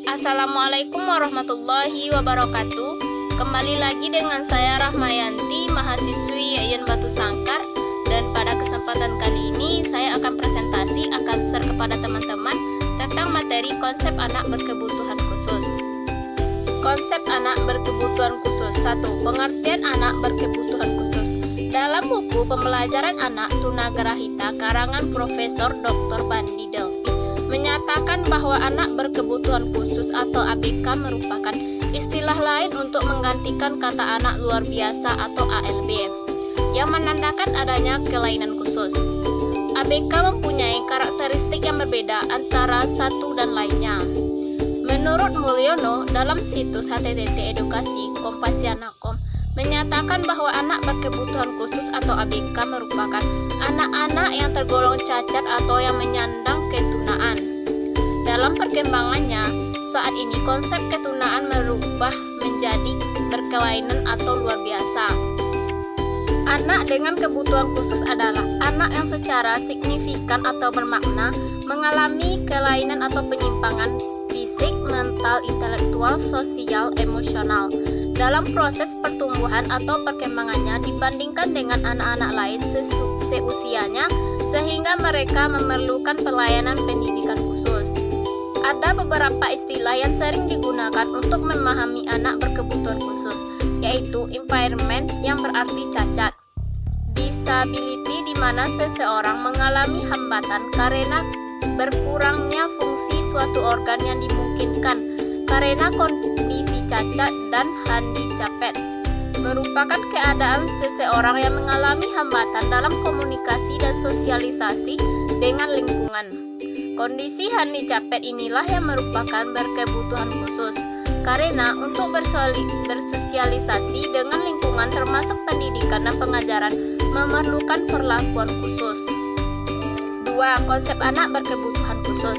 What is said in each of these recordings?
Assalamualaikum warahmatullahi wabarakatuh. Kembali lagi dengan saya Rahmayanti, mahasiswi Yayan Batu Sangkar. Dan pada kesempatan kali ini saya akan share kepada teman-teman tentang materi konsep anak berkebutuhan khusus. Konsep anak berkebutuhan khusus. 1. Pengertian anak berkebutuhan khusus. Dalam buku Pembelajaran Anak Tunagrahita karangan Profesor Dr. Bandi Delvi menyatakan bahwa anak berkebutuhan khusus atau ABK merupakan istilah lain untuk menggantikan kata anak luar biasa atau ALB yang menandakan adanya kelainan khusus. ABK mempunyai karakteristik yang berbeda antara satu dan lainnya. Menurut Mulyono, dalam situs http edukasi Kompasiana.com menyatakan bahwa anak berkebutuhan khusus atau ABK merupakan anak-anak yang tergolong cacat atau yang menyandang ketunaan. Dalam perkembangannya, saat ini konsep ketunaan berubah menjadi berkelainan atau luar biasa. Anak dengan kebutuhan khusus adalah anak yang secara signifikan atau bermakna mengalami kelainan atau penyimpangan fisik, mental, intelektual, sosial, emosional dalam proses pertumbuhan atau perkembangannya dibandingkan dengan anak-anak lain seusianya, sehingga mereka memerlukan pelayanan pendidikan khusus. Ada beberapa istilah yang sering digunakan untuk memahami anak berkebutuhan khusus, yaitu impairment yang berarti cacat, disability di mana seseorang mengalami hambatan karena berkurangnya fungsi suatu organ yang dimungkinkan karena kondisi cacat, dan handicapped merupakan keadaan seseorang yang mengalami hambatan dalam komunikasi dan sosialisasi dengan lingkungan. Kondisi handicapped inilah yang merupakan berkebutuhan khusus karena untuk bersosialisasi dengan lingkungan termasuk pendidikan dan pengajaran memerlukan perlakuan khusus. 2. Konsep anak berkebutuhan khusus.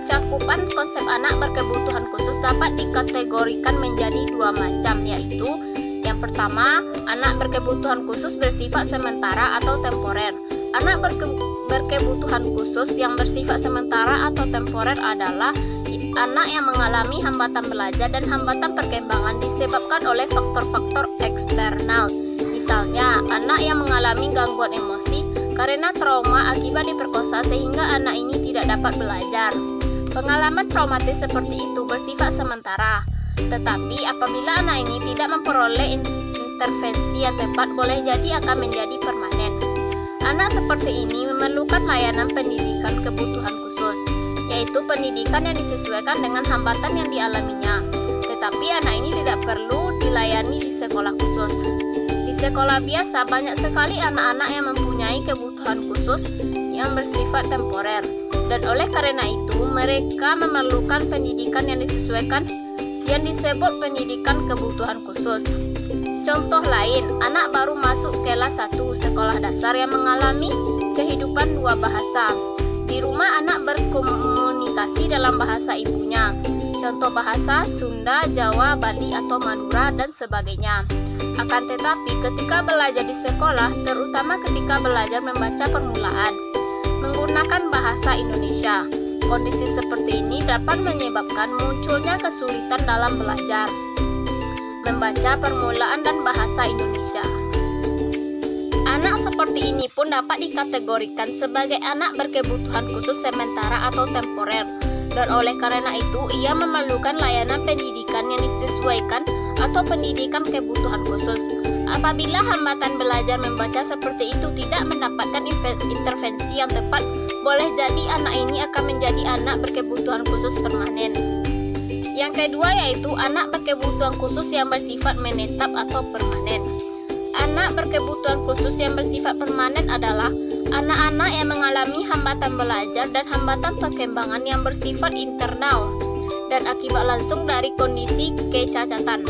Cakupan konsep anak berkebutuhan khusus dapat dikategorikan menjadi dua macam, yaitu yang pertama, anak berkebutuhan khusus bersifat sementara atau temporer. Anak berkebutuhan khusus yang bersifat sementara atau temporer adalah anak yang mengalami hambatan belajar dan hambatan perkembangan disebabkan oleh faktor-faktor eksternal. Misalnya, anak yang mengalami gangguan emosi karena trauma akibat diperkosa sehingga anak ini tidak dapat belajar. Pengalaman traumatis seperti itu bersifat sementara, tetapi apabila anak ini tidak memperoleh intervensi yang tepat, boleh jadi akan menjadi permanen. Anak seperti ini memerlukan layanan pendidikan kebutuhan khusus, yaitu pendidikan yang disesuaikan dengan hambatan yang dialaminya. Tetapi anak ini tidak perlu dilayani di sekolah khusus. Di sekolah biasa banyak sekali anak-anak yang mempunyai kebutuhan khusus yang bersifat temporer, dan oleh karena itu mereka memerlukan pendidikan yang disesuaikan yang disebut pendidikan kebutuhan khusus. Contoh lain, anak baru masuk kelas 1 sekolah dasar yang mengalami kehidupan dua bahasa. Di rumah anak berkomunikasi dalam bahasa ibunya, contoh bahasa Sunda, Jawa, Bali atau Madura dan sebagainya. Akan tetapi ketika belajar di sekolah, terutama ketika belajar membaca permulaan menggunakan bahasa Indonesia, kondisi seperti ini dapat menyebabkan munculnya kesulitan dalam belajar membaca permulaan dan bahasa Indonesia. Anak seperti ini pun dapat dikategorikan sebagai anak berkebutuhan khusus sementara atau temporer, dan oleh karena itu ia memerlukan layanan pendidikan yang disesuaikan atau pendidikan kebutuhan khusus. Apabila hambatan belajar membaca seperti itu tidak mendapatkan intervensi yang tepat, boleh jadi anak ini akan menjadi anak berkebutuhan khusus permanen. Yang kedua yaitu anak berkebutuhan khusus yang bersifat menetap atau permanen. Anak berkebutuhan khusus yang bersifat permanen adalah anak-anak yang mengalami hambatan belajar dan hambatan perkembangan yang bersifat internal dan akibat langsung dari kondisi kecacatan,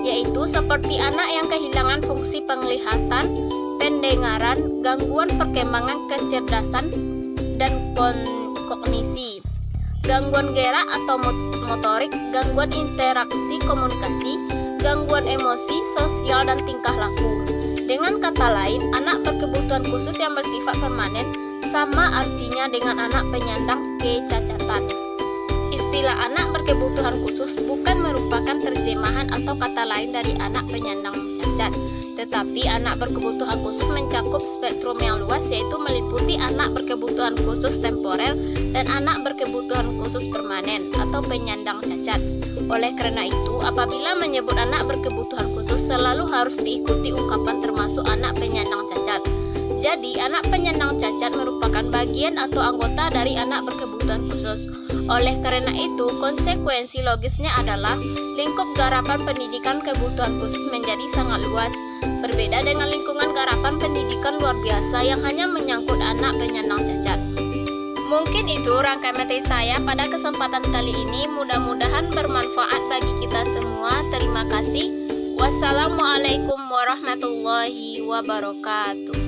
yaitu seperti anak yang kehilangan fungsi penglihatan, pendengaran, gangguan perkembangan kecerdasan dan kognisi, gangguan gerak atau motorik, gangguan interaksi komunikasi, gangguan emosi, sosial, dan tingkah laku. Dengan kata lain, anak berkebutuhan khusus yang bersifat permanen sama artinya dengan anak penyandang kecacatan. Istilah anak berkebutuhan berkebutuhan khusus bukan merupakan terjemahan atau kata lain dari anak penyandang cacat, tetapi anak berkebutuhan khusus mencakup spektrum yang luas, yaitu meliputi anak berkebutuhan khusus temporer dan anak berkebutuhan khusus permanen atau penyandang cacat. Oleh karena itu, apabila menyebut anak berkebutuhan khusus selalu harus diikuti ungkapan termasuk anak penyandang cacat. Jadi, anak penyandang cacat merupakan bagian atau anggota dari anak berkebutuhan khusus. Oleh karena itu, konsekuensi logisnya adalah lingkup garapan pendidikan kebutuhan khusus menjadi sangat luas, berbeda dengan lingkungan garapan pendidikan luar biasa yang hanya menyangkut anak penyandang cacat. Mungkin itu rangkaian materi saya pada kesempatan kali ini, mudah-mudahan bermanfaat bagi kita semua. Terima kasih. Wassalamualaikum warahmatullahi wabarakatuh.